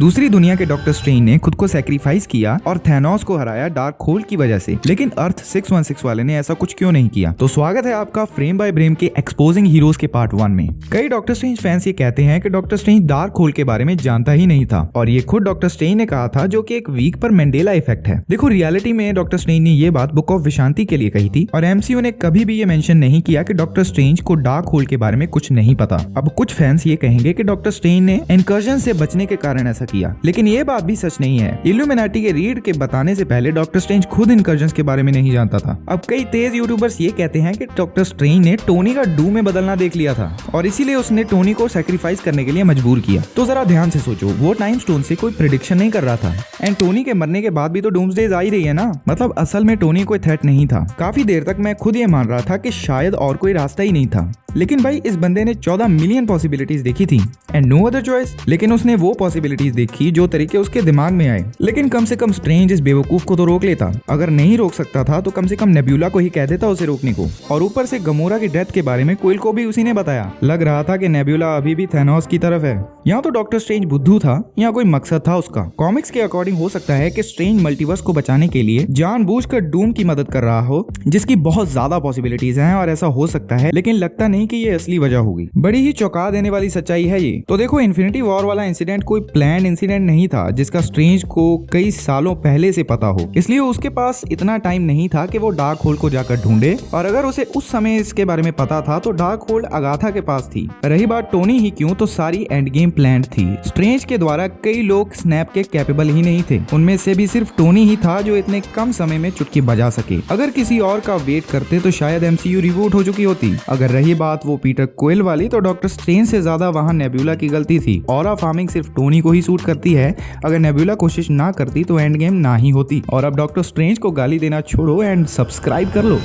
दूसरी दुनिया के डॉक्टर स्ट्रेंज ने खुद को सैक्रिफाइस किया और थैनोस को हराया डार्क होल की वजह से, लेकिन अर्थ 616 वाले ने ऐसा कुछ क्यों नहीं किया। तो स्वागत है आपका फ्रेम बाय फ्रेम के एक्सपोजिंग हीरोज के पार्ट 1 में। कई डॉक्टर स्ट्रेंज फैंस ये कहते हैं कि डॉक्टर स्ट्रेंज डार्क होल के बारे में जानता ही नहीं था, और ये खुद डॉक्टर स्ट्रेंज ने कहा था, जो कि एक वीक पर मैंडेला इफेक्ट है। देखो, रियलिटी में डॉक्टर स्ट्रेंज ने ये बात बुक ऑफ विशांति के लिए कही थी, और एमसीयू ने कभी भी ये मेंशन नहीं किया कि डॉक्टर स्ट्रेंज को डार्क होल के बारे में कुछ नहीं पता। अब कुछ फैंस ये कहेंगे कि डॉक्टर स्ट्रेंज ने इनकर्जन से बचने के कारण ऐसा किया, लेकिन ये बात भी सच नहीं है। इल्यूमिनाटी के रीड के बताने से पहले डॉक्टर स्ट्रेंज खुद इनकर्जन्स के बारे में नहीं जानता था। अब कई तेज यूट्यूबर्स ये कहते हैं कि डॉक्टर स्ट्रेंज ने टोनी का डू में बदलना देख लिया था और इसीलिए उसने टोनी को सैक्रिफाइस करने के लिए मजबूर किया। तो जरा ध्यान से सोचो, वो टाइम स्टोन से कोई प्रेडिक्शन नहीं कर रहा था, एंड टोनी के मरने के बाद भी तो डूम्सडेज आ ही रही है ना। मतलब असल में टोनी कोई थ्रेट नहीं था। काफी देर तक मैं खुद ये मान रहा था कि शायद और कोई रास्ता ही नहीं था, लेकिन भाई इस बंदे ने 14 मिलियन पॉसिबिलिटीज देखी थी एंड नो अदर चॉइस। लेकिन उसने वो पॉसिबिलिटीज देखी जो तरीके उसके दिमाग में आए। लेकिन कम से कम स्ट्रेंज इस बेवकूफ को तो रोक लेता। अगर नहीं रोक सकता था तो कम से कम नेब्यूला को ही कह देता उसे रोकने को। और ऊपर से गमोरा की डेथ के बारे में क्विल को भी उसी ने बताया। लग रहा था कि नेब्यूला अभी भी थैनोस की तरफ है। यहाँ तो डॉक्टर स्ट्रेंज बुद्धू था या कोई मकसद था उसका। कॉमिक्स के अकॉर्डिंग हो सकता है कि स्ट्रेंज मल्टीवर्स को बचाने के लिए जानबूझकर डूम की मदद कर रहा हो, जिसकी बहुत ज्यादा पॉसिबिलिटीज हैं, और ऐसा हो सकता है, लेकिन लगता नहीं कि ये असली वजह होगी। बड़ी ही चौंका देने वाली सच्चाई है ये। तो देखो, इन्फिनिटी वॉर वाला इंसिडेंट कोई प्लान इंसिडेंट नहीं था जिसका स्ट्रेंज को कई सालों पहले से पता हो, इसलिए उसके पास इतना टाइम नहीं था कि वो डार्क होल को जाकर ढूंढे। और अगर उसे उस समय इसके बारे में पता था तो डार्क होल अगाथा के पास थी। रही बात टोनी ही क्यों, तो सारी एंड गेम प्लान थी। स्ट्रेंज के द्वारा कई लोग स्नैप के कैपेबल ही नहीं थे, उनमें से भी सिर्फ टोनी ही था जो इतने कम समय में चुटकी बजा सके। अगर किसी और का वेट करते तो शायद एमसीयू रिबूट हो चुकी होती। अगर रही बात वो पीटर क्विल वाली, तो डॉक्टर स्ट्रेंज से ज्यादा वहां नेब्यूला की गलती थी। ऑरा फार्मिंग सिर्फ टोनी को ही सूट करती है। अगर नेब्यूला कोशिश ना करती तो एंड गेम ना ही होती। और अब डॉक्टर स्ट्रेंज को गाली देना छोड़ो एंड सब्सक्राइब कर लो।